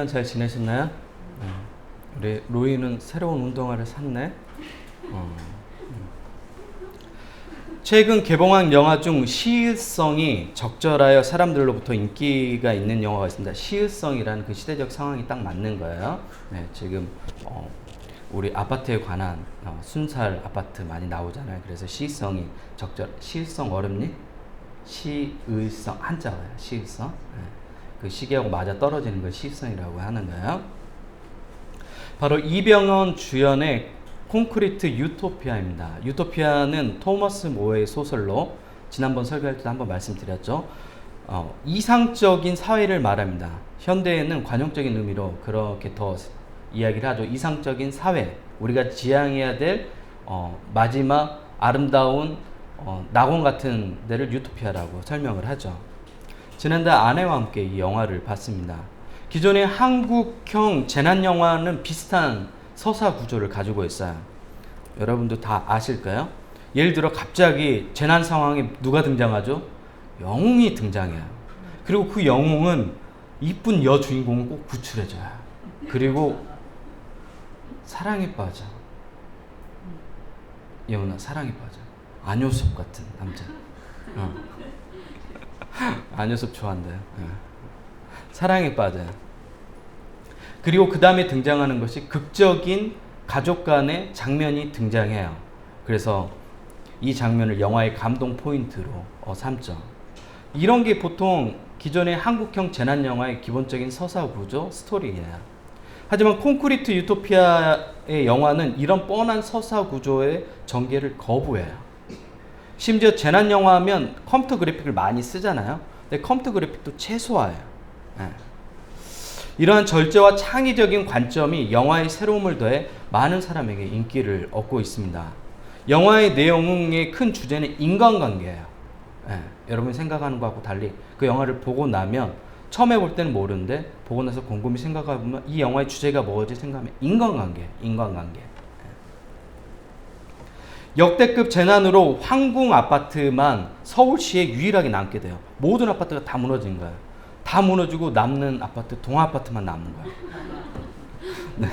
주간 잘 지내셨나요? 우리 로이는 새로운 운동화를 샀네. 최근 개봉한 영화 중 시의성이 적절하여 사람들로부터 인기가 있는 영화가 있습니다. 시의성이라는 그 시대적 상황이 딱 맞는 거예요. 네, 지금 우리 아파트에 관한 순살 아파트 많이 나오잖아요. 그래서 시의성이 시의성 어렵니? 시의성 한자어예요. 시의성. 네. 그 시계하고 맞아 떨어지는 걸 시의성이라고 하는 거예요. 바로 이병헌 주연의 콘크리트 유토피아입니다. 유토피아는 토머스 모어의 소설로 지난번 설교할 때도 한번 말씀드렸죠. 이상적인 사회를 말합니다. 현대에는 관용적인 의미로 그렇게 더 이야기를 하죠. 이상적인 사회, 우리가 지향해야 될 마지막 아름다운 낙원 같은 데를 유토피아라고 설명을 하죠. 지난달 아내와 함께 이 영화를 봤습니다. 기존의 한국형 재난영화는 비슷한 서사 구조를 가지고 있어요. 여러분도 다 아실까요? 예를 들어 갑자기 재난 상황에 누가 등장하죠? 영웅이 등장해요. 그리고 그 영웅은 이쁜 여주인공을 꼭 구출해줘요. 그리고 사랑에 빠져. 예원아, 사랑에 빠져. 안효섭 같은 남자. 안효섭 좋아한대요. 사랑에 빠져요. 그리고 그 다음에 등장하는 것이 극적인 가족 간의 장면이 등장해요. 그래서 이 장면을 영화의 감동 포인트로 삼죠. 이런 게 보통 기존의 한국형 재난영화의 기본적인 서사 구조, 스토리예요. 하지만 콘크리트 유토피아의 영화는 이런 뻔한 서사 구조의 전개를 거부해요. 심지어 재난영화 하면 컴퓨터 그래픽을 많이 쓰잖아요. 근데 컴퓨터 그래픽도 최소화해요. 이러한 절제와 창의적인 관점이 영화의 새로움을 더해 많은 사람에게 인기를 얻고 있습니다. 영화의 내용의 큰 주제는 인간관계예요. 여러분이 생각하는 것하고 달리 그 영화를 보고 나면 처음에 볼 때는 모르는데 보고 나서 곰곰이 생각해보면 이 영화의 주제가 뭐지 생각하면 인간관계. 역대급 재난으로 황궁 아파트만 서울시에 유일하게 남게 돼요. 모든 아파트가 다 무너진 거예요. 다 무너지고 남는 아파트, 동아 아파트만 남은 거예요. 네.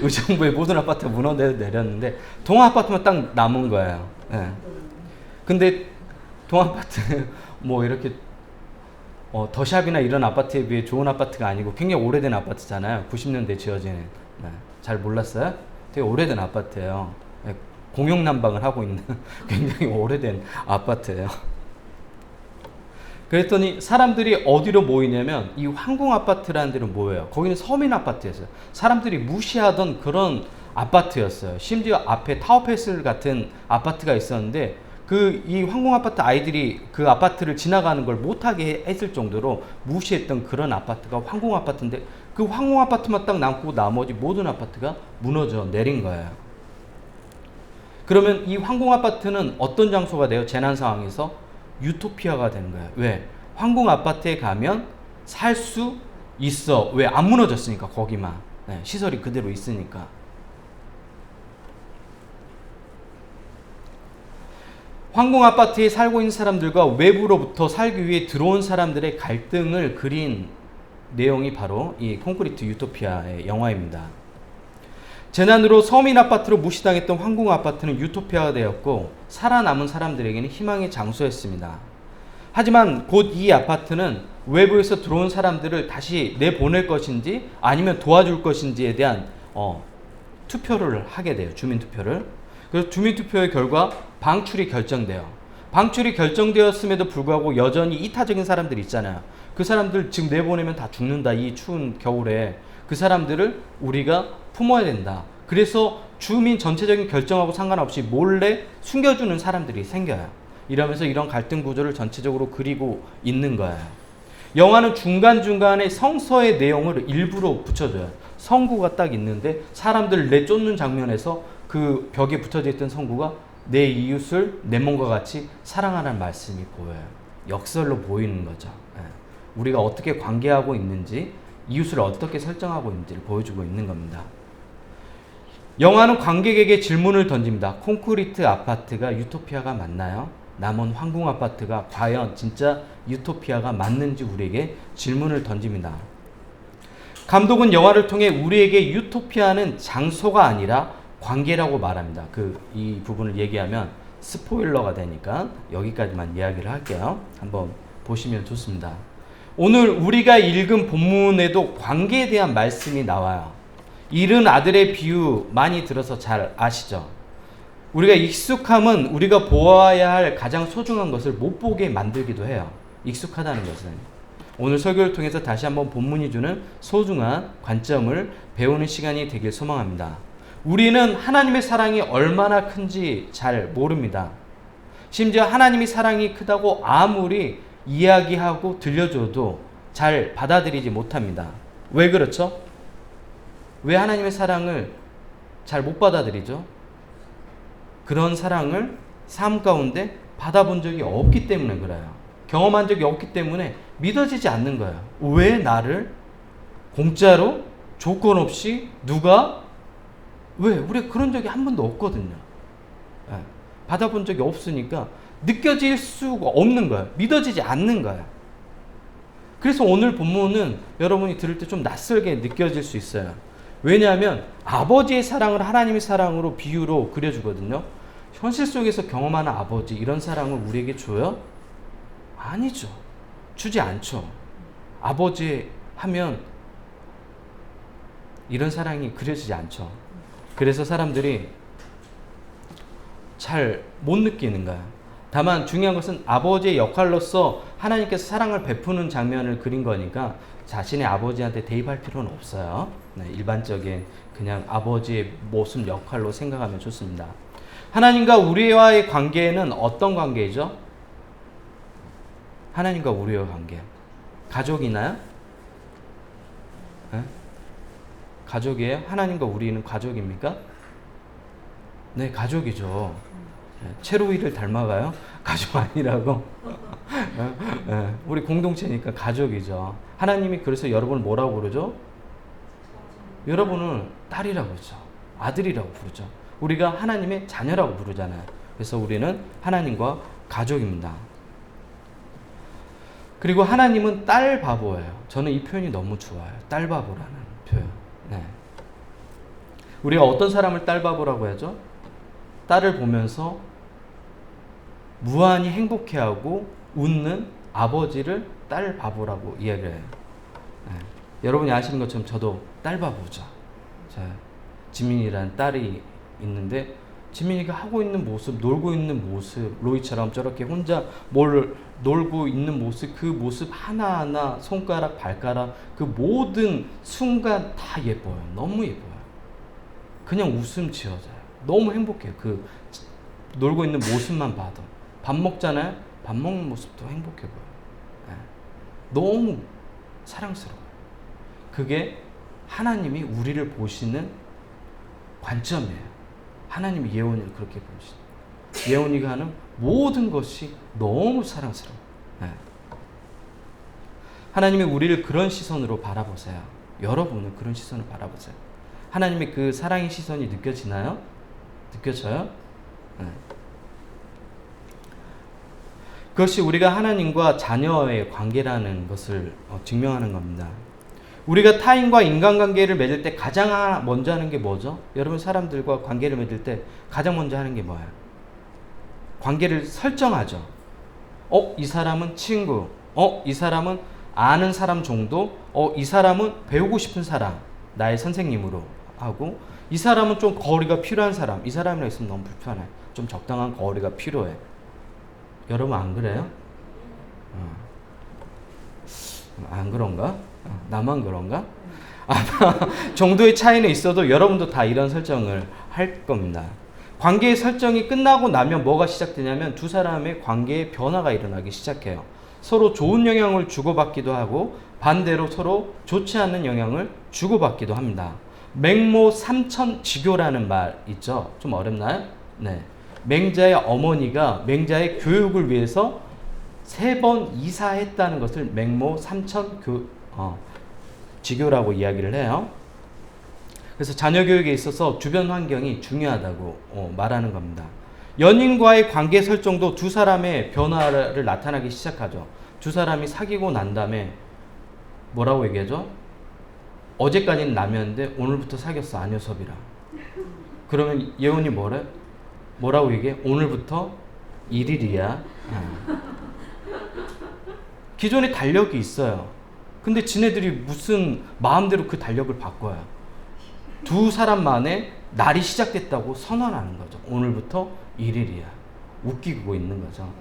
의정부의 모든 아파트가 무너내렸는데 동아 아파트만 딱 남은 거예요. 네. 근데 동아 아파트 뭐 이렇게 더샵이나 이런 아파트에 비해 좋은 아파트가 아니고 굉장히 오래된 아파트잖아요. 90년대 지어진. 네. 잘 몰랐어요? 되게 오래된 아파트예요. 네. 공용 난방을 하고 있는 굉장히 오래된 아파트예요. 그랬더니 사람들이 어디로 모이냐면 이 황궁 아파트라는 데로 모여요. 거기는 서민 아파트였어요. 사람들이 무시하던 그런 아파트였어요. 심지어 앞에 타워패스 같은 아파트가 있었는데 이 황궁 아파트 아이들이 그 아파트를 지나가는 걸 못하게 했을 정도로 무시했던 그런 아파트가 황궁 아파트인데 그 황궁 아파트만 딱 남고 나머지 모든 아파트가 무너져 내린 거예요. 그러면 이 황궁 아파트는 어떤 장소가 돼요? 재난 상황에서 유토피아가 되는 거예요. 왜? 황궁 아파트에 가면 살 수 있어. 왜? 안 무너졌으니까 거기만. 네, 시설이 그대로 있으니까. 황궁 아파트에 살고 있는 사람들과 외부로부터 살기 위해 들어온 사람들의 갈등을 그린 내용이 바로 이 콘크리트 유토피아의 영화입니다. 재난으로 서민 아파트로 무시당했던 황궁 아파트는 유토피아가 되었고 살아남은 사람들에게는 희망의 장소였습니다. 하지만 곧 이 아파트는 외부에서 들어온 사람들을 다시 내보낼 것인지 아니면 도와줄 것인지에 대한 투표를 하게 돼요. 주민투표를. 그래서 주민투표의 결과 방출이 결정돼요. 방출이 결정되었음에도 불구하고 여전히 이타적인 사람들이 있잖아요. 그 사람들 지금 내보내면 다 죽는다. 이 추운 겨울에. 그 사람들을 우리가 품어야 된다. 그래서 주민 전체적인 결정하고 상관없이 몰래 숨겨주는 사람들이 생겨요. 이러면서 이런 갈등 구조를 전체적으로 그리고 있는 거예요. 영화는 중간중간에 성서의 내용을 일부러 붙여줘요. 성구가 딱 있는데 사람들을 내쫓는 장면에서 그 벽에 붙어져 있던 성구가 내 이웃을 내 몸과 같이 사랑하라는 말씀이 보여요. 역설로 보이는 거죠. 우리가 어떻게 관계하고 있는지 이웃을 어떻게 설정하고 있는지를 보여주고 있는 겁니다. 영화는 관객에게 질문을 던집니다. 콘크리트 아파트가 유토피아가 맞나요? 남은 황궁 아파트가 과연 진짜 유토피아가 맞는지 우리에게 질문을 던집니다. 감독은 영화를 통해 우리에게 유토피아는 장소가 아니라 관계라고 말합니다. 이 부분을 얘기하면 스포일러가 되니까 여기까지만 이야기를 할게요. 한번 보시면 좋습니다. 오늘 우리가 읽은 본문에도 관계에 대한 말씀이 나와요. 잃은 아들의 비유 많이 들어서 잘 아시죠? 우리가 익숙함은 우리가 보아야 할 가장 소중한 것을 못 보게 만들기도 해요. 익숙하다는 것은. 오늘 설교를 통해서 다시 한번 본문이 주는 소중한 관점을 배우는 시간이 되길 소망합니다. 우리는 하나님의 사랑이 얼마나 큰지 잘 모릅니다. 심지어 하나님의 사랑이 크다고 아무리 이야기하고 들려줘도 잘 받아들이지 못합니다. 왜 그렇죠? 왜 하나님의 사랑을 잘 못 받아들이죠? 그런 사랑을 삶 가운데 받아본 적이 없기 때문에 그래요. 경험한 적이 없기 때문에 믿어지지 않는 거예요. 왜 나를 공짜로 조건 없이 누가 왜? 우리가 그런 적이 한 번도 없거든요. 받아본 적이 없으니까 느껴질 수가 없는 거예요. 믿어지지 않는 거예요. 그래서 오늘 본문은 여러분이 들을 때 좀 낯설게 느껴질 수 있어요. 왜냐하면 아버지의 사랑을 하나님의 사랑으로 비유로 그려주거든요. 현실 속에서 경험하는 아버지 이런 사랑을 우리에게 줘요? 아니죠. 주지 않죠. 아버지 하면 이런 사랑이 그려지지 않죠. 그래서 사람들이 잘 못 느끼는 거야. 다만 중요한 것은 아버지의 역할로서 하나님께서 사랑을 베푸는 장면을 그린 거니까 자신의 아버지한테 대입할 필요는 없어요. 일반적인 그냥 아버지의 모습 역할로 생각하면 좋습니다. 하나님과 우리와의 관계는 어떤 관계죠? 하나님과 우리의 관계. 가족이나요? 네? 가족이에요? 하나님과 우리는 가족입니까? 네, 가족이죠. 체로이를 닮아가요? 가족 아니라고? 네, 우리 공동체니까 가족이죠. 하나님이 그래서 여러분을 뭐라고 부르죠? 여러분을 딸이라고 부르죠. 아들이라고 부르죠. 우리가 하나님의 자녀라고 부르잖아요. 그래서 우리는 하나님과 가족입니다. 그리고 하나님은 딸 바보예요. 저는 이 표현이 너무 좋아요. 딸 바보라는 표현. 네. 우리가 어떤 사람을 딸 바보라고 하죠? 딸을 보면서 무한히 행복해하고 웃는 아버지를 딸 바보라고 이야기를 해요. 네. 여러분이 아시는 것처럼 저도 딸 바보죠. 지민이라는 딸이 있는데 지민이가 하고 있는 모습, 놀고 있는 모습, 로이처럼 저렇게 혼자 놀고 있는 모습, 그 모습 하나하나, 손가락, 발가락, 그 모든 순간 다 예뻐요. 너무 예뻐요. 그냥 웃음 지어져요. 너무 행복해요. 그 놀고 있는 모습만 봐도. 밥 먹잖아요. 밥 먹는 모습도 행복해 보여요. 네. 너무 사랑스러워요. 그게 하나님이 우리를 보시는 관점이에요. 하나님이 예원이를 그렇게 보시죠. 예원이가 하는 모든 것이 너무 사랑스러워요. 네. 하나님이 우리를 그런 시선으로 바라보세요. 여러분은 그런 시선을 바라보세요. 하나님의 그 사랑의 시선이 느껴지나요? 느껴져요? 네. 그것이 우리가 하나님과 자녀의 관계라는 것을 증명하는 겁니다. 우리가 타인과 인간관계를 맺을 때 가장 먼저 하는 게 뭐죠? 여러분 사람들과 관계를 맺을 때 가장 먼저 하는 게 뭐예요? 관계를 설정하죠. 이 사람은 친구. 이 사람은 아는 사람 정도. 이 사람은 배우고 싶은 사람. 나의 선생님으로 하고 이 사람은 좀 거리가 필요한 사람. 이 사람이랑 있으면 너무 불편해. 좀 적당한 거리가 필요해. 여러분 안 그래요? 안 그런가? 나만 그런가? 아마 정도의 차이는 있어도 여러분도 다 이런 설정을 할 겁니다. 관계의 설정이 끝나고 나면 뭐가 시작되냐면 두 사람의 관계에 변화가 일어나기 시작해요. 서로 좋은 영향을 주고받기도 하고 반대로 서로 좋지 않은 영향을 주고받기도 합니다. 맹모 삼천지교라는 말 있죠? 좀 어렵나요? 네. 맹자의 어머니가 맹자의 교육을 위해서 3번 이사했다는 것을 맹모 삼천지교라고 이야기를 해요. 그래서 자녀 교육에 있어서 주변 환경이 중요하다고 말하는 겁니다. 연인과의 관계 설정도 두 사람의 변화를 나타나기 시작하죠. 두 사람이 사귀고 난 다음에 뭐라고 얘기하죠? 어제까지는 남이었는데 오늘부터 사귀었어, 안효섭이랑. 그러면 예원이 뭐라고 얘기해? 오늘부터 1일이야. 기존에 달력이 있어요. 근데 지네들이 무슨 마음대로 그 달력을 바꿔요. 두 사람 만에 날이 시작됐다고 선언하는 거죠. 오늘부터 1일이야. 웃기고 있는 거죠.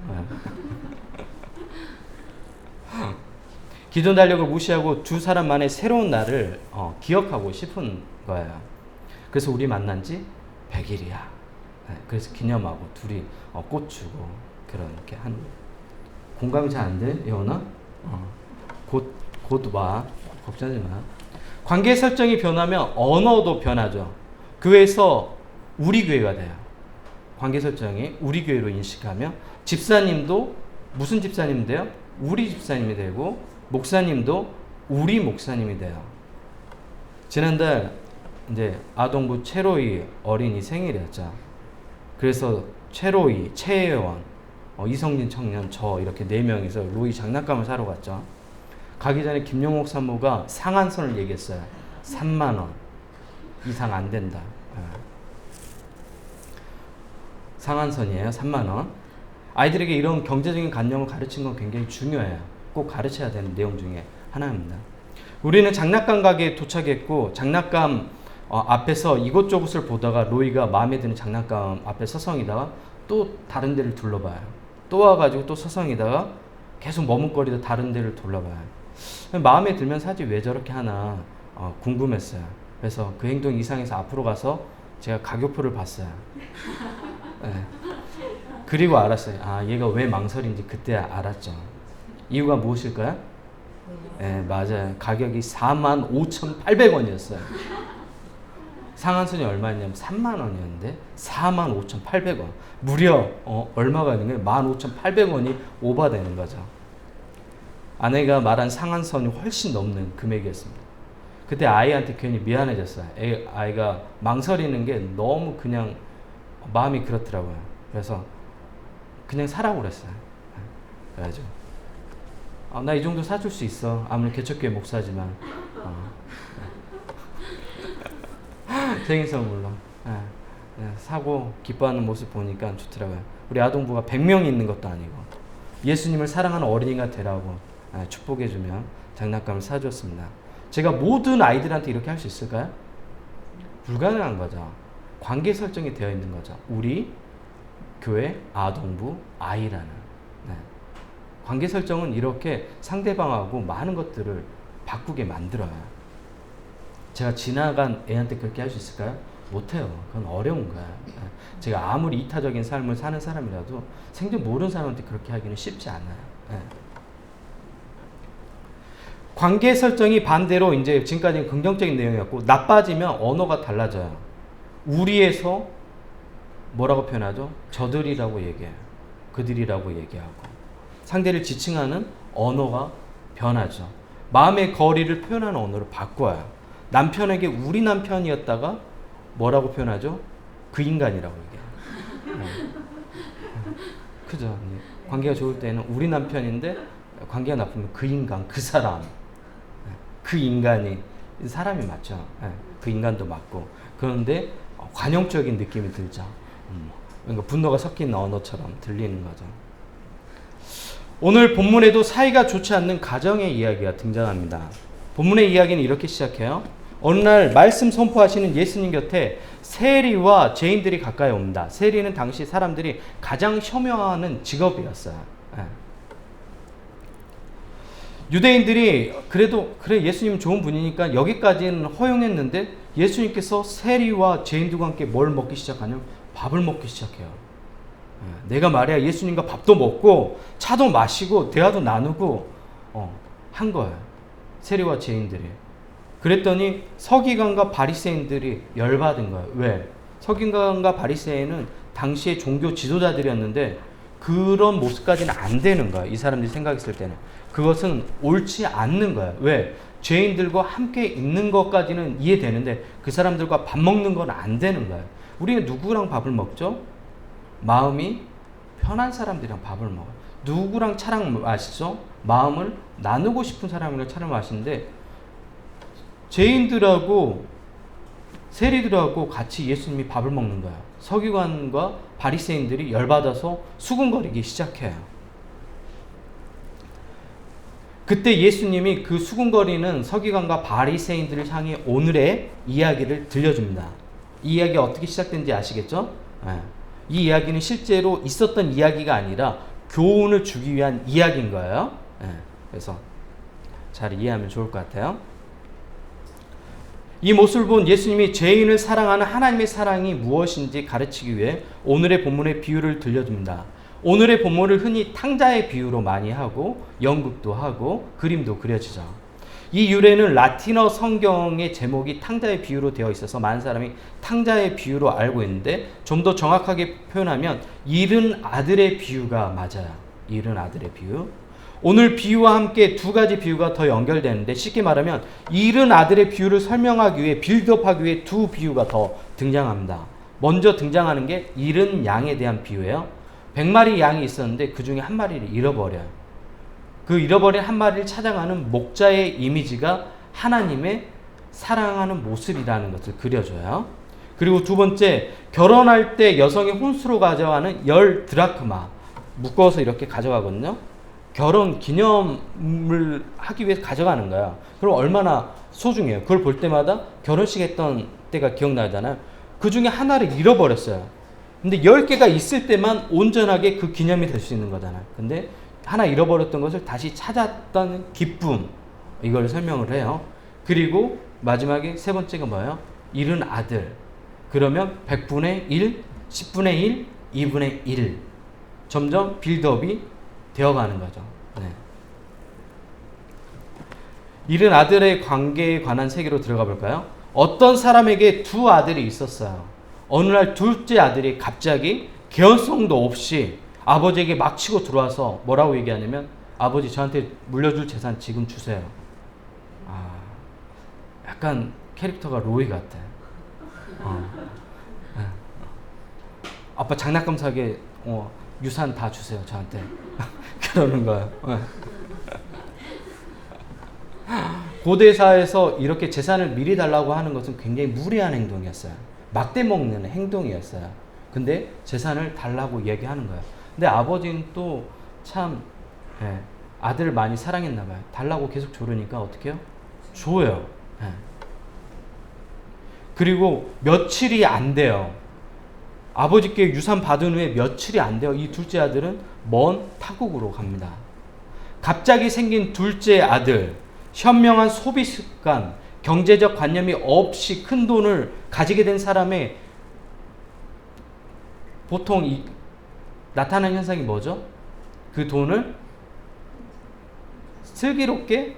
기존 달력을 무시하고 두 사람 만의 새로운 날을 기억하고 싶은 거예요. 그래서 우리 만난 지 100일이야. 그래서 기념하고 둘이 꽃 주고 그렇게 한. 공감이 잘 안 돼? 예원아? 곧 와. 걱정하지 마. 관계 설정이 변하면 언어도 변하죠. 교회에서 우리 교회가 돼요. 관계 설정이 우리 교회로 인식하며 집사님도 무슨 집사님 돼요? 우리 집사님이 되고 목사님도 우리 목사님이 돼요. 지난달 이제 아동부 최로이 어린이 생일이었죠. 그래서 최로이, 최혜원, 이성진 청년, 저 이렇게 4명이서 로이 장난감을 사러 갔죠. 가기 전에 김용옥 산모가 상한선을 얘기했어요. 3만 원 이상 안 된다. 상한선이에요. 3만 원. 아이들에게 이런 경제적인 관념을 가르치는 건 굉장히 중요해요. 꼭 가르쳐야 되는 내용 중에 하나입니다. 우리는 장난감 가게에 도착했고 장난감 앞에서 이곳저곳을 보다가 로이가 마음에 드는 장난감 앞에 서성이다가 또 다른 데를 둘러봐요. 또 와가지고 또 서성이다가 계속 머뭇거리다 다른 데를 둘러봐요. 마음에 들면 사지 왜 저렇게 하나 궁금했어요. 그래서 그 행동 이상해서 앞으로 가서 제가 가격표를 봤어요. 네. 그리고 알았어요. 아, 얘가 왜 망설인지 그때 알았죠. 이유가 무엇일까요? 네, 맞아요. 가격이 45,800원이었어요. 상한선이 얼마였냐면 3만 원이었는데 45,800원. 무려 얼마가 있는 거예요? 15,800원이 오버되는 거죠. 아내가 말한 상한선이 훨씬 넘는 금액이었습니다. 그때 아이한테 괜히 미안해졌어요. 아이가 망설이는 게 너무 그냥 마음이 그렇더라고요. 그래서 그냥 사라고 그랬어요. 그래가지고 나 이 정도 사줄 수 있어. 아무리 개척교회 목사지만 생일 선물로 사고 기뻐하는 모습 보니까 좋더라고요. 우리 아동부가 100명이 있는 것도 아니고 예수님을 사랑하는 어린이가 되라고 축복해주며 장난감을 사주었습니다. 제가 모든 아이들한테 이렇게 할 수 있을까요? 불가능한 거죠. 관계 설정이 되어 있는 거죠. 우리 교회 아동부 아이라는 관계 설정은 이렇게 상대방하고 많은 것들을 바꾸게 만들어요. 제가 지나간 애한테 그렇게 할 수 있을까요? 못해요. 그건 어려운 거야. 제가 아무리 이타적인 삶을 사는 사람이라도 생전 모르는 사람한테 그렇게 하기는 쉽지 않아요. 관계 설정이 반대로 이제 지금까지는 긍정적인 내용이었고 나빠지면 언어가 달라져요. 우리에서 뭐라고 표현하죠? 저들이라고 얘기해요. 그들이라고 얘기하고 상대를 지칭하는 언어가 변하죠. 마음의 거리를 표현하는 언어를 바꿔요. 남편에게 우리 남편이었다가 뭐라고 표현하죠? 그 인간이라고 얘기해요. 그죠? 관계가 좋을 때는 우리 남편인데 관계가 나쁘면 그 인간, 그 사람, 그 인간이 사람이 맞죠. 그 인간도 맞고 그런데 관용적인 느낌이 들죠. 그러니까 분노가 섞인 언어처럼 들리는 거죠. 오늘 본문에도 사이가 좋지 않는 가정의 이야기가 등장합니다. 본문의 이야기는 이렇게 시작해요. 어느 날 말씀 선포하시는 예수님 곁에 세리와 죄인들이 가까이 옵니다. 세리는 당시 사람들이 가장 혐오하는 직업이었어요. 유대인들이 그래도 그래 예수님 좋은 분이니까 여기까지는 허용했는데 예수님께서 세리와 죄인들과 함께 뭘 먹기 시작하냐면 밥을 먹기 시작해요. 내가 말이야 예수님과 밥도 먹고 차도 마시고 대화도 나누고 한 거예요. 세리와 죄인들이. 그랬더니 서기관과 바리새인들이 열받은 거예요. 왜? 서기관과 바리새인은 당시의 종교 지도자들이었는데 그런 모습까지는 안 되는 거예요. 이 사람들이 생각했을 때는. 그것은 옳지 않는 거예요. 왜? 죄인들과 함께 있는 것까지는 이해되는데 그 사람들과 밥 먹는 건 안 되는 거예요. 우리는 누구랑 밥을 먹죠? 마음이 편한 사람들이랑 밥을 먹어요. 누구랑 차랑 마시죠? 마음을 나누고 싶은 사람을 차를 마시는데 죄인들하고 세리들하고 같이 예수님이 밥을 먹는 거예요. 서기관과 바리새인들이 열받아서 수군거리기 시작해요. 그때 예수님이 그 수군거리는 서기관과 바리새인들을 향해 오늘의 이야기를 들려줍니다. 이 이야기가 어떻게 시작된지 아시겠죠? 이 이야기는 실제로 있었던 이야기가 아니라 교훈을 주기 위한 이야기인 거예요. 그래서 잘 이해하면 좋을 것 같아요. 이 모습을 본 예수님이 죄인을 사랑하는 하나님의 사랑이 무엇인지 가르치기 위해 오늘의 본문의 비유를 들려줍니다. 오늘의 본문을 흔히 탕자의 비유로 많이 하고 연극도 하고 그림도 그려지죠. 이 유래는 라틴어 성경의 제목이 탕자의 비유로 되어 있어서 많은 사람이 탕자의 비유로 알고 있는데 좀 더 정확하게 표현하면 잃은 아들의 비유가 맞아요. 잃은 아들의 비유. 오늘 비유와 함께 두 가지 비유가 더 연결되는데 쉽게 말하면 잃은 아들의 비유를 설명하기 위해 빌드업하기 위해 두 비유가 더 등장합니다. 먼저 등장하는 게 잃은 양에 대한 비유예요. 100마리 양이 있었는데 그 중에 한 마리를 잃어버려요. 그 잃어버린 한 마리를 찾아가는 목자의 이미지가 하나님의 사랑하는 모습이라는 것을 그려줘요. 그리고 두 번째, 결혼할 때 여성이 혼수로 가져가는 10드라크마 묶어서 이렇게 가져가거든요. 결혼 기념을 하기 위해서 가져가는 거야. 그럼 얼마나 소중해요. 그걸 볼 때마다 결혼식 했던 때가 기억나잖아요. 그 중에 하나를 잃어버렸어요. 근데 10개가 있을 때만 온전하게 그 기념이 될 수 있는 거잖아요. 근데 하나 잃어버렸던 것을 다시 찾았다는 기쁨, 이걸 설명을 해요. 그리고 마지막에 세 번째가 뭐예요? 잃은 아들. 그러면 100분의 1, 10분의 1, 2분의 1. 점점 빌드업이 되어가는 거죠. 잃은 아들의 관계에 관한 세계로 들어가 볼까요? 어떤 사람에게 두 아들이 있었어요. 어느 날 둘째 아들이 갑자기 개연성도 없이 아버지에게 막 치고 들어와서 뭐라고 얘기하냐면 아버지 저한테 물려줄 재산 지금 주세요. 약간 캐릭터가 로이 같아. 아빠 장난감 사게 유산 다 주세요 저한테. 그러는 거예요. 고대사에서 이렇게 재산을 미리 달라고 하는 것은 굉장히 무례한 행동이었어요. 막대 먹는 행동이었어요. 근데 재산을 달라고 얘기하는 거예요. 근데 아버지는 또 참 아들을 많이 사랑했나 봐요. 달라고 계속 조르니까 어떻게 해요? 줘요. 그리고 며칠이 안 돼요. 아버지께 유산 받은 후에 며칠이 안 돼요. 이 둘째 아들은 먼 타국으로 갑니다. 갑자기 생긴 둘째 아들, 현명한 소비 습관, 경제적 관념이 없이 큰 돈을 가지게 된 사람의 보통 나타나는 현상이 뭐죠? 그 돈을 슬기롭게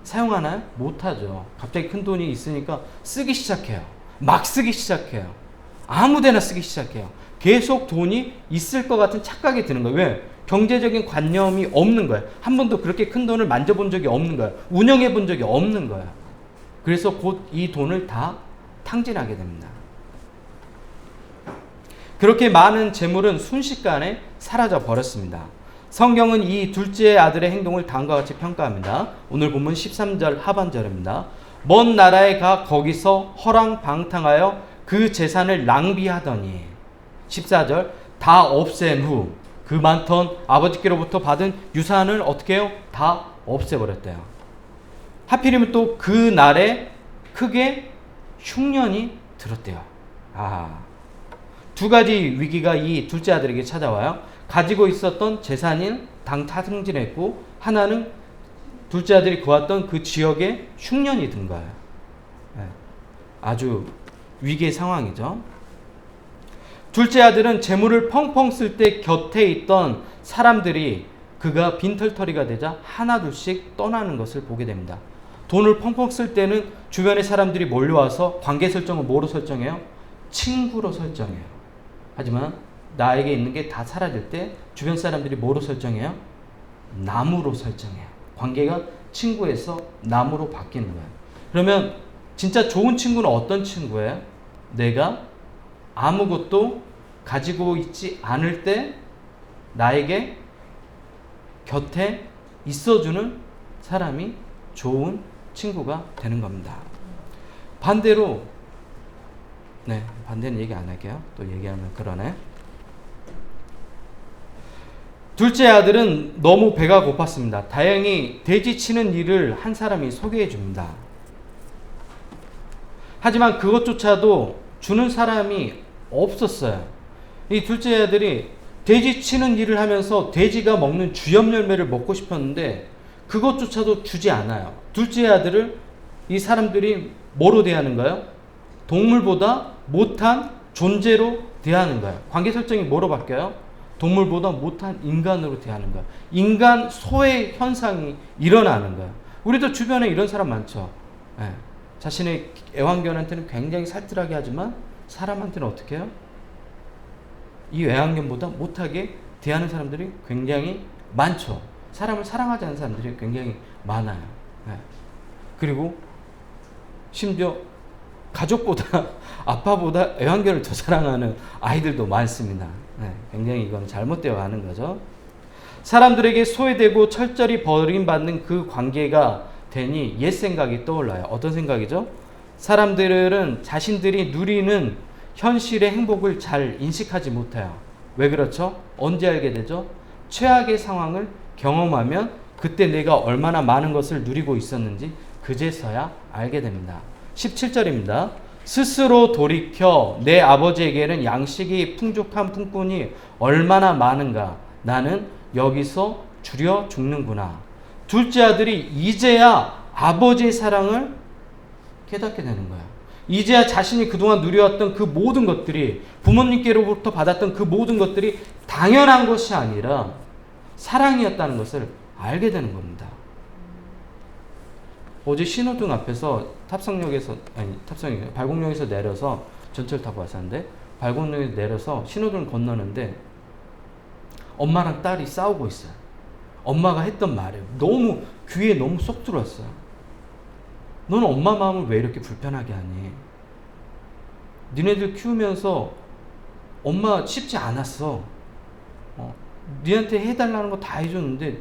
사용하나요? 못하죠. 갑자기 큰 돈이 있으니까 쓰기 시작해요. 막 쓰기 시작해요. 아무데나 쓰기 시작해요. 계속 돈이 있을 것 같은 착각이 드는 거예요. 왜? 경제적인 관념이 없는 거예요. 한 번도 그렇게 큰 돈을 만져본 적이 없는 거예요. 운영해 본 적이 없는 거예요. 그래서 곧 이 돈을 다 탕진하게 됩니다. 그렇게 많은 재물은 순식간에 사라져 버렸습니다. 성경은 이 둘째 아들의 행동을 다음과 같이 평가합니다. 오늘 본문 13절 하반절입니다. 먼 나라에 가 거기서 허랑방탕하여 그 재산을 낭비하더니 14절 다 없앤 후 그 많던 아버지께로부터 받은 유산을 어떻게 해요? 다 없애버렸대요. 하필이면 또 그 날에 크게 흉년이 들었대요. 두 가지 위기가 이 둘째 아들에게 찾아와요. 가지고 있었던 재산인 다 탕진했고 하나는 둘째 아들이 구했던 그 지역에 흉년이 든 거예요. 아주 위기의 상황이죠. 둘째 아들은 재물을 펑펑 쓸 때 곁에 있던 사람들이 그가 빈털터리가 되자 하나둘씩 떠나는 것을 보게 됩니다. 돈을 펑펑 쓸 때는 주변의 사람들이 몰려와서 관계 설정을 뭐로 설정해요? 친구로 설정해요. 하지만 나에게 있는 게 다 사라질 때 주변 사람들이 뭐로 설정해요? 남으로 설정해요. 관계가 친구에서 남으로 바뀌는 거예요. 그러면 진짜 좋은 친구는 어떤 친구예요? 내가 아무것도 가지고 있지 않을 때 나에게 곁에 있어주는 사람이 좋은 친구가 되는 겁니다. 반대로, 반대는 얘기 안 할게요. 또 얘기하면 그러네. 둘째 아들은 너무 배가 고팠습니다. 다행히 돼지 치는 일을 한 사람이 소개해 줍니다. 하지만 그것조차도 주는 사람이 없었어요. 이 둘째 아들이 돼지 치는 일을 하면서 돼지가 먹는 주엽 열매를 먹고 싶었는데 그것조차도 주지 않아요. 둘째 아들을 이 사람들이 뭐로 대하는가요? 동물보다 못한 존재로 대하는 거예요. 관계 설정이 뭐로 바뀌어요? 동물보다 못한 인간으로 대하는 거예요. 인간 소외 현상이 일어나는 거예요. 우리도 주변에 이런 사람 많죠. 자신의 애완견한테는 굉장히 살뜰하게 하지만 사람한테는 어떻게 해요? 이 애완견보다 못하게 대하는 사람들이 굉장히 많죠. 사람을 사랑하지 않는 사람들이 굉장히 많아요. 그리고 심지어 가족보다 아빠보다 애완견을 더 사랑하는 아이들도 많습니다. 굉장히 이건 잘못되어 가는 거죠. 사람들에게 소외되고 철저히 버림받는 그 관계가 되니 옛 생각이 떠올라요. 어떤 생각이죠? 사람들은 자신들이 누리는 현실의 행복을 잘 인식하지 못해요. 왜 그렇죠? 언제 알게 되죠? 최악의 상황을 경험하면 그때 내가 얼마나 많은 것을 누리고 있었는지 그제서야 알게 됩니다. 17절입니다. 스스로 돌이켜 내 아버지에게는 양식이 풍족한 품꾼이 얼마나 많은가. 나는 여기서 줄여 죽는구나. 둘째 아들이 이제야 아버지의 사랑을 깨닫게 되는 거야. 이제야 자신이 그동안 누려왔던 그 모든 것들이, 부모님께로부터 받았던 그 모든 것들이 당연한 것이 아니라 사랑이었다는 것을 알게 되는 겁니다. 어제 신호등 앞에서 발곡역에서 내려서 전철 타고 왔었는데, 발곡역에서 내려서 신호등을 건너는데 엄마랑 딸이 싸우고 있어요. 엄마가 했던 말이 너무 귀에 너무 쏙 들어왔어요. 너는 엄마 마음을 왜 이렇게 불편하게 하니? 니네들 키우면서 엄마 쉽지 않았어. 니한테 해달라는 거 다 해줬는데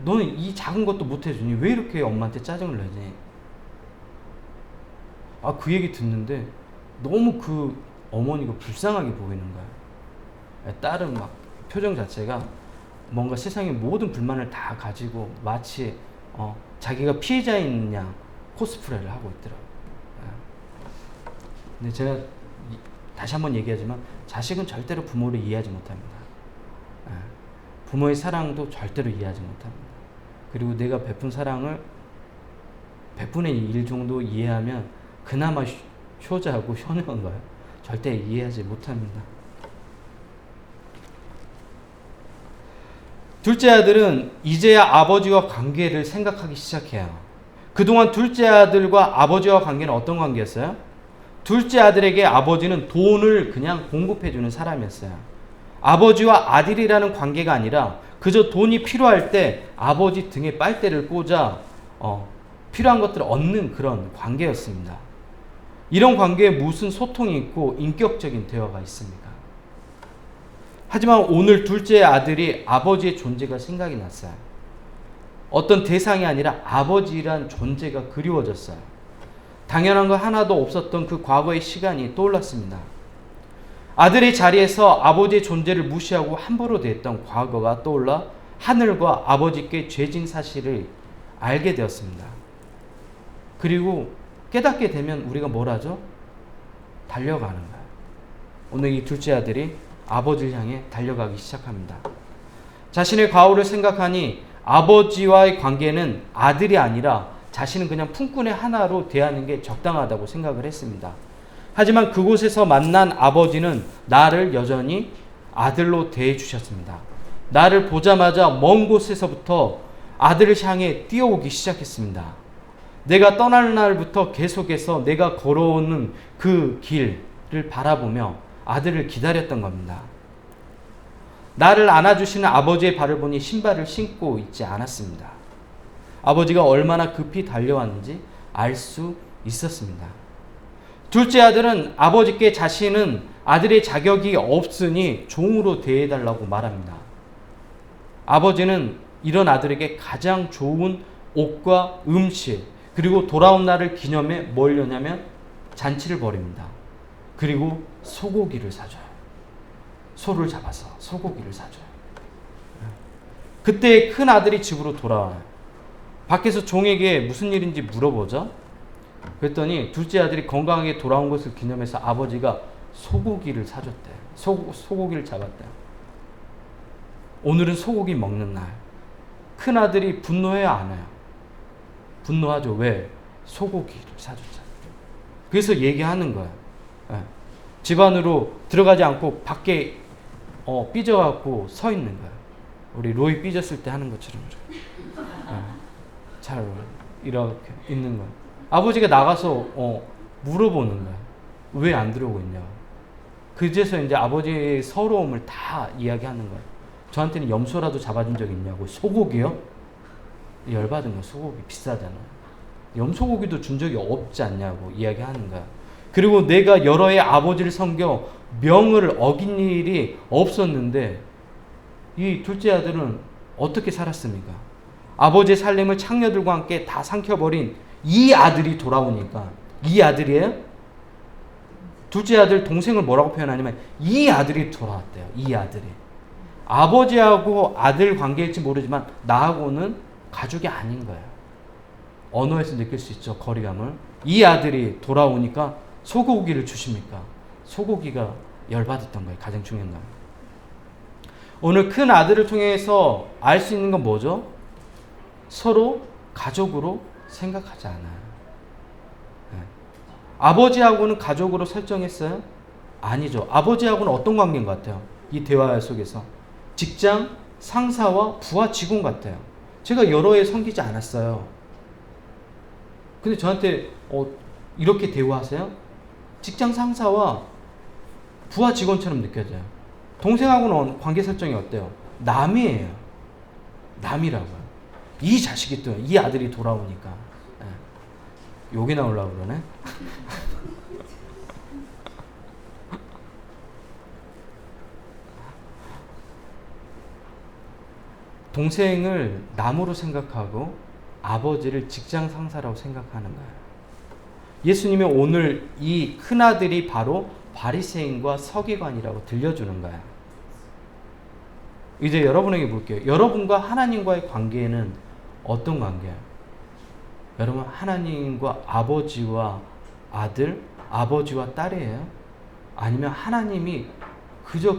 너는 이 작은 것도 못 해주니? 왜 이렇게 엄마한테 짜증을 내니? 그 얘기 듣는데 너무 그 어머니가 불쌍하게 보이는 거야. 딸은 막 표정 자체가 뭔가 세상의 모든 불만을 다 가지고 마치 자기가 피해자인 양 코스프레를 하고 있더라고요. 근데 제가 다시 한번 얘기하지만 자식은 절대로 부모를 이해하지 못합니다. 부모의 사랑도 절대로 이해하지 못합니다. 그리고 내가 베푼 사랑을 100분의 1 정도 이해하면 그나마 효자하고 효녀인 거예요. 절대 이해하지 못합니다. 둘째 아들은 이제야 아버지와 관계를 생각하기 시작해요. 그동안 둘째 아들과 아버지와 관계는 어떤 관계였어요? 둘째 아들에게 아버지는 돈을 그냥 공급해주는 사람이었어요. 아버지와 아들이라는 관계가 아니라 그저 돈이 필요할 때 아버지 등에 빨대를 꽂아 필요한 것들을 얻는 그런 관계였습니다. 이런 관계에 무슨 소통이 있고 인격적인 대화가 있습니까? 하지만 오늘 둘째 아들이 아버지의 존재가 생각이 났어요. 어떤 대상이 아니라 아버지란 존재가 그리워졌어요. 당연한 거 하나도 없었던 그 과거의 시간이 떠올랐습니다. 아들의 자리에서 아버지의 존재를 무시하고 함부로 대했던 과거가 떠올라 하늘과 아버지께 죄진 사실을 알게 되었습니다. 그리고 깨닫게 되면 우리가 뭘 하죠? 달려가는 거예요. 오늘 이 둘째 아들이 아버지를 향해 달려가기 시작합니다. 자신의 과오를 생각하니 아버지와의 관계는 아들이 아니라 자신은 그냥 품꾼의 하나로 대하는 게 적당하다고 생각을 했습니다. 하지만 그곳에서 만난 아버지는 나를 여전히 아들로 대해 주셨습니다. 나를 보자마자 먼 곳에서부터 아들을 향해 뛰어오기 시작했습니다. 내가 떠날 날부터 계속해서 내가 걸어오는 그 길을 바라보며 아들을 기다렸던 겁니다. 나를 안아주시는 아버지의 발을 보니 신발을 신고 있지 않았습니다. 아버지가 얼마나 급히 달려왔는지 알 수 있었습니다. 둘째 아들은 아버지께 자신은 아들의 자격이 없으니 종으로 대해달라고 말합니다. 아버지는 이런 아들에게 가장 좋은 옷과 음식, 그리고 돌아온 날을 기념해 뭘 여냐면 잔치를 벌입니다. 그리고 소고기를 사줘요. 소를 잡아서 소고기를 사줘요. 그때 큰 아들이 집으로 돌아와요. 밖에서 종에게 무슨 일인지 물어보죠. 그랬더니 둘째 아들이 건강하게 돌아온 것을 기념해서 아버지가 소고기를 사줬대요. 소고기를 잡았대요. 오늘은 소고기 먹는 날. 큰 아들이 분노해야 안 해요? 분노하죠. 왜? 소고기를 사줬잖아요. 그래서 얘기하는 거예요. 네. 집 안으로 들어가지 않고 밖에 삐져갖고 서 있는 거예요. 우리 로이 삐졌을 때 하는 것처럼. 네. 잘 이렇게 있는 거예요. 아버지가 나가서 물어보는 거예요. 왜 안 들어오고 있냐. 그제서 이제 아버지의 서러움을 다 이야기하는 거예요. 저한테는 염소라도 잡아준 적 있냐고. 소고기요? 열받은 거예요. 소고기 비싸잖아요. 염소고기도 준 적이 없지 않냐고 이야기하는 거야. 그리고 내가 여러 해 아버지를 섬겨 명을 어긴 일이 없었는데 이 둘째 아들은 어떻게 살았습니까? 아버지의 살림을 창녀들과 함께 다 삼켜버린 이 아들이 돌아오니까, 이 아들이에요? 둘째 아들 동생을 뭐라고 표현하냐면 이 아들이 돌아왔대요. 이 아들이. 아버지하고 아들 관계일지 모르지만 나하고는 가족이 아닌 거예요. 언어에서 느낄 수 있죠. 거리감을. 이 아들이 돌아오니까 소고기를 주십니까? 소고기가 열받았던 거예요. 가장 중요한 건. 오늘 큰 아들을 통해서 알 수 있는 건 뭐죠? 서로 가족으로 생각하지 않아요. 네. 아버지하고는 가족으로 설정했어요? 아니죠. 아버지하고는 어떤 관계인 것 같아요? 이 대화 속에서 직장 상사와 부하 직원 같아요. 제가 여러 해 섬기지 않았어요. 근데 저한테 이렇게 대우하세요? 직장 상사와 부하 직원처럼 느껴져요. 동생하고는 관계 설정이 어때요? 남이에요. 남이라고요. 이 자식이 또 이 아들이 돌아오니까 욕이 나오려고 그러네. 동생을 남으로 생각하고 아버지를 직장 상사라고 생각하는 거예요. 예수님이 오늘 이 큰아들이 바로 바리새인과 서기관이라고 들려주는 거예요. 이제 여러분에게 볼게요. 여러분과 하나님과의 관계는 어떤 관계예요? 여러분 하나님과 아버지와 아들, 아버지와 딸이에요? 아니면 하나님이 그저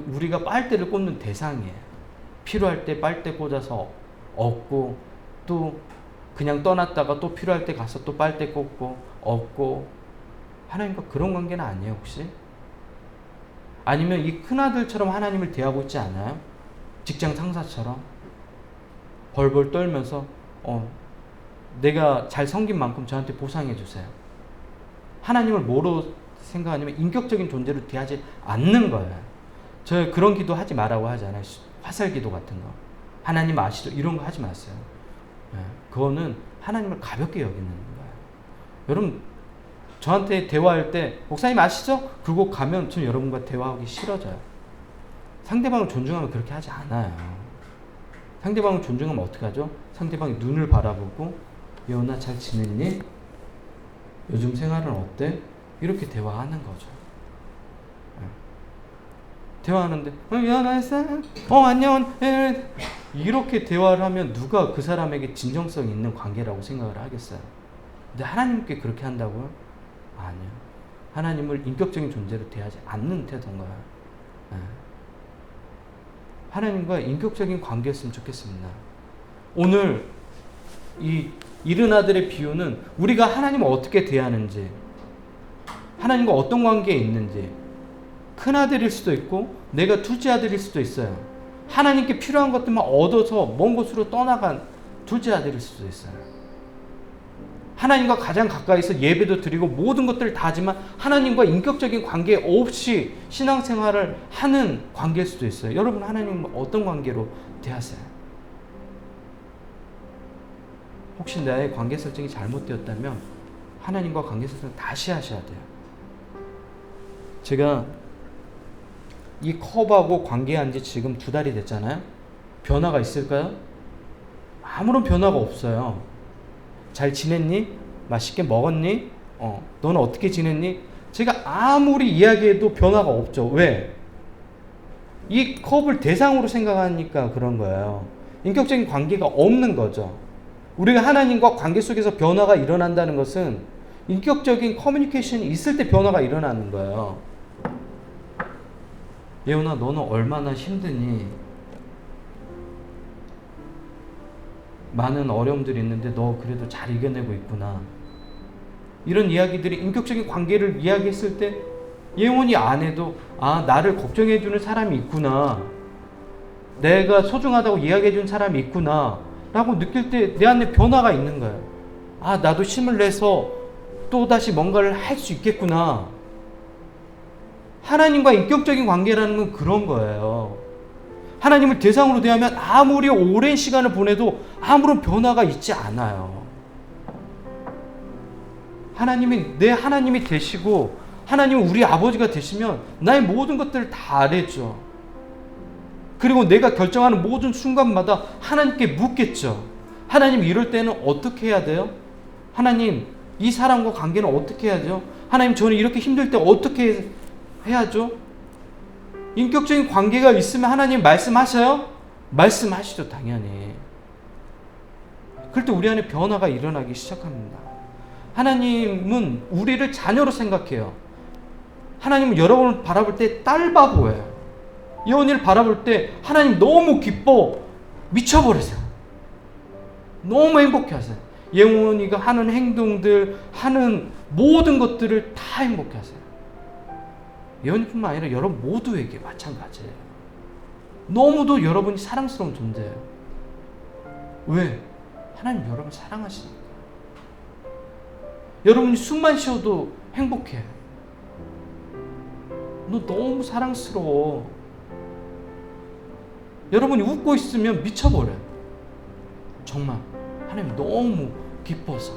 우리가 빨대를 꽂는 대상이에요? 필요할 때 빨대 꽂아서 얻고 또 그냥 떠났다가 또 필요할 때 가서 또 빨대 꽂고 얻고 하나님과 그런 관계는 아니에요 혹시? 아니면 이 큰아들처럼 하나님을 대하고 있지 않아요? 직장 상사처럼 벌벌 떨면서 내가 잘 섬긴 만큼 저한테 보상해 주세요. 하나님을 뭐로 생각하냐면 인격적인 존재로 대하지 않는 거예요. 저 그런 기도 하지 말라고 하잖아요. 화살 기도 같은 거. 하나님 아시죠? 이런 거 하지 마세요. 그거는 하나님을 가볍게 여기는 거예요. 여러분 저한테 대화할 때 목사님 아시죠? 그러고 가면 전 여러분과 대화하기 싫어져요. 상대방을 존중하면 그렇게 하지 않아요. 상대방을 존중하면 어떻게 하죠? 상대방이 눈을 바라보고 예원아 잘 지냈니? 요즘 생활은 어때? 이렇게 대화하는 거죠. 대화하는데 예원아 안녕 이렇게 대화를 하면 누가 그 사람에게 진정성 있는 관계라고 생각을 하겠어요? 근데 하나님께 그렇게 한다고요? 아니요. 하나님을 인격적인 존재로 대하지 않는 태도인 거예요. 하나님과 인격적인 관계였으면 좋겠습니다. 오늘 이 이른 아들의 비유는 우리가 하나님을 어떻게 대하는지, 하나님과 어떤 관계에 있는지, 큰 아들일 수도 있고 내가 둘째 아들일 수도 있어요. 하나님께 필요한 것들만 얻어서 먼 곳으로 떠나간 둘째 아들일 수도 있어요. 하나님과 가장 가까이서 예배도 드리고 모든 것들을 다 하지만 하나님과 인격적인 관계 없이 신앙생활을 하는 관계일 수도 있어요. 여러분 하나님은 어떤 관계로 대하세요? 혹시 나의 관계 설정이 잘못되었다면 하나님과 관계 설정을 다시 하셔야 돼요. 제가 이 컵하고 관계한 지 지금 2달이 됐잖아요. 변화가 있을까요? 아무런 변화가 없어요. 잘 지냈니? 맛있게 먹었니? 너는 어떻게 지냈니? 제가 아무리 이야기해도 변화가 없죠. 왜? 이 컵을 대상으로 생각하니까 그런 거예요. 인격적인 관계가 없는 거죠. 우리가 하나님과 관계 속에서 변화가 일어난다는 것은 인격적인 커뮤니케이션이 있을 때 변화가 일어나는 거예요. 예원아, 너는 얼마나 힘드니? 많은 어려움들이 있는데 너 그래도 잘 이겨내고 있구나. 이런 이야기들이 인격적인 관계를 이야기했을 때 예원이 안 해도 나를 걱정해주는 사람이 있구나. 내가 소중하다고 이야기해주는 사람이 있구나 라고 느낄 때 내 안에 변화가 있는 거예요. 나도 힘을 내서 또다시 뭔가를 할 수 있겠구나. 하나님과 인격적인 관계라는 건 그런 거예요. 하나님을 대상으로 대하면 아무리 오랜 시간을 보내도 아무런 변화가 있지 않아요. 하나님이 내 하나님이 되시고 하나님은 우리 아버지가 되시면 나의 모든 것들을 다 알겠죠. 그리고 내가 결정하는 모든 순간마다 하나님께 묻겠죠. 하나님, 이럴 때는 어떻게 해야 돼요? 하나님, 이 사람과 관계는 어떻게 해야죠? 하나님, 저는 이렇게 힘들 때 어떻게 해야죠? 인격적인 관계가 있으면 하나님 말씀하셔요? 말씀하시죠, 당연히. 그럴 때 우리 안에 변화가 일어나기 시작합니다. 하나님은 우리를 자녀로 생각해요. 하나님은 여러분을 바라볼 때 딸바 보여요. 예원이를 바라볼 때 하나님 너무 기뻐 미쳐버리세요. 너무 행복해 하세요. 예원이가 하는 행동들, 하는 모든 것들을 다 행복해 하세요. 예원이뿐만 아니라 여러분 모두에게 마찬가지예요. 너무도 여러분이 사랑스러운 존재예요. 왜? 하나님 여러분 사랑하시니까. 여러분이 숨만 쉬어도 행복해. 너 너무 사랑스러워. 여러분이 웃고 있으면 미쳐버려요. 정말 하나님 너무 기뻐서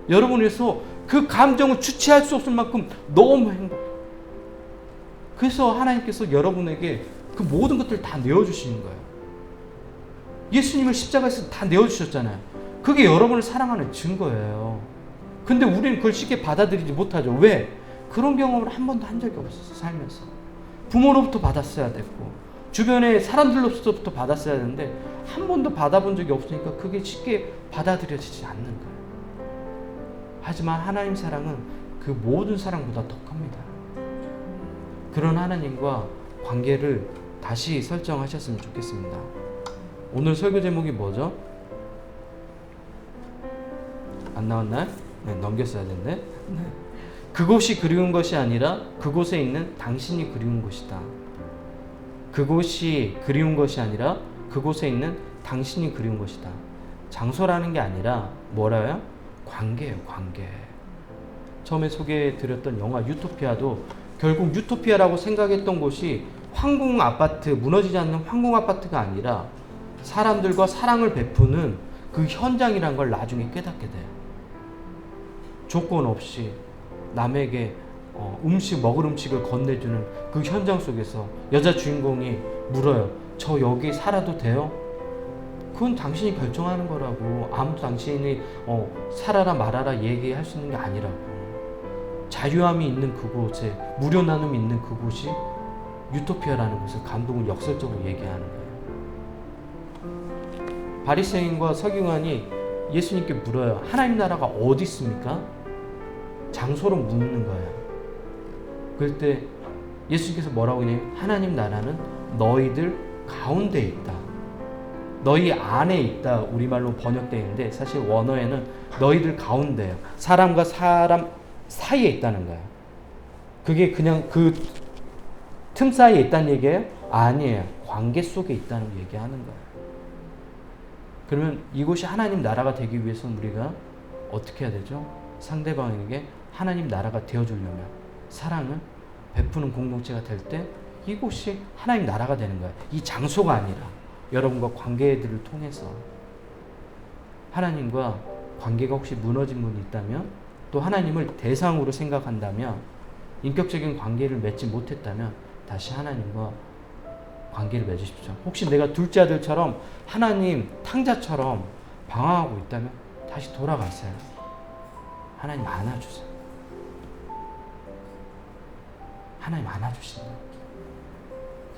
여러분에서 그 감정을 주체할 수 없을 만큼 너무 행복해요. 그래서 하나님께서 여러분에게 그 모든 것들을 다 내어주시는 거예요. 예수님을 십자가에서 다 내어주셨잖아요. 그게 여러분을 사랑하는 증거예요. 근데 우리는 그걸 쉽게 받아들이지 못하죠. 왜? 그런 경험을 한 번도 한 적이 없었어, 살면서. 부모로부터 받았어야 됐고 주변의 사람들로부터 받았어야 되는데 한 번도 받아본 적이 없으니까 그게 쉽게 받아들여지지 않는 거예요. 하지만 하나님 사랑은 그 모든 사랑보다 더 큽니다. 그런 하나님과 관계를 다시 설정하셨으면 좋겠습니다. 오늘 설교 제목이 뭐죠? 안 나왔나요? 네, 넘겼어야 되는데. 네. 그곳이 그리운 것이 아니라 그곳에 있는 당신이 그리운 것이다. 그곳이 그리운 것이 아니라 그곳에 있는 당신이 그리운 것이다. 장소라는 게 아니라 뭐라요? 관계예요, 관계. 처음에 소개해드렸던 영화 유토피아도 결국 유토피아라고 생각했던 곳이 황궁 아파트, 무너지지 않는 황궁 아파트가 아니라 사람들과 사랑을 베푸는 그 현장이란 걸 나중에 깨닫게 돼요. 조건 없이 남에게 먹을 음식을 건네주는 그 현장 속에서 여자 주인공이 물어요. 저 여기 살아도 돼요? 그건 당신이 결정하는 거라고. 아무도 당신이 살아라 말아라 얘기할 수 있는 게 아니라고. 자유함이 있는 그곳에, 무료 나눔이 있는 그곳이 유토피아라는 것을 감독은 역설적으로 얘기하는 거예요. 바리새인과 서기관이 예수님께 물어요. 하나님 나라가 어디 있습니까? 장소로 묻는 거예요. 그럴 때 예수님께서 뭐라고 했냐면 하나님 나라는 너희들 가운데 있다. 너희 안에 있다. 우리말로 번역되어 있는데 사실 원어에는 너희들 가운데예요. 사람과 사람 사이에 있다는 거예요. 그게 그냥 그 틈 사이에 있다는 얘기예요? 아니에요. 관계 속에 있다는 거 얘기하는 거예요. 그러면 이곳이 하나님 나라가 되기 위해서는 우리가 어떻게 해야 되죠? 상대방에게 하나님 나라가 되어주려면 사랑을 베푸는 공동체가 될 때 이곳이 하나님 나라가 되는 거예요. 이 장소가 아니라 여러분과 관계들을 통해서 하나님과 관계가 혹시 무너진 분이 있다면 또 하나님을 대상으로 생각한다면 인격적인 관계를 맺지 못했다면 다시 하나님과 관계를 맺으십시오. 혹시 내가 둘째 아들처럼 하나님 탕자처럼 방황하고 있다면 다시 돌아가세요. 하나님 안아주세요. 하나님 안아주신다.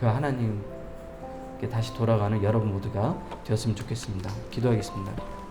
그 하나님께 다시 돌아가는 여러분 모두가 되었으면 좋겠습니다. 기도하겠습니다.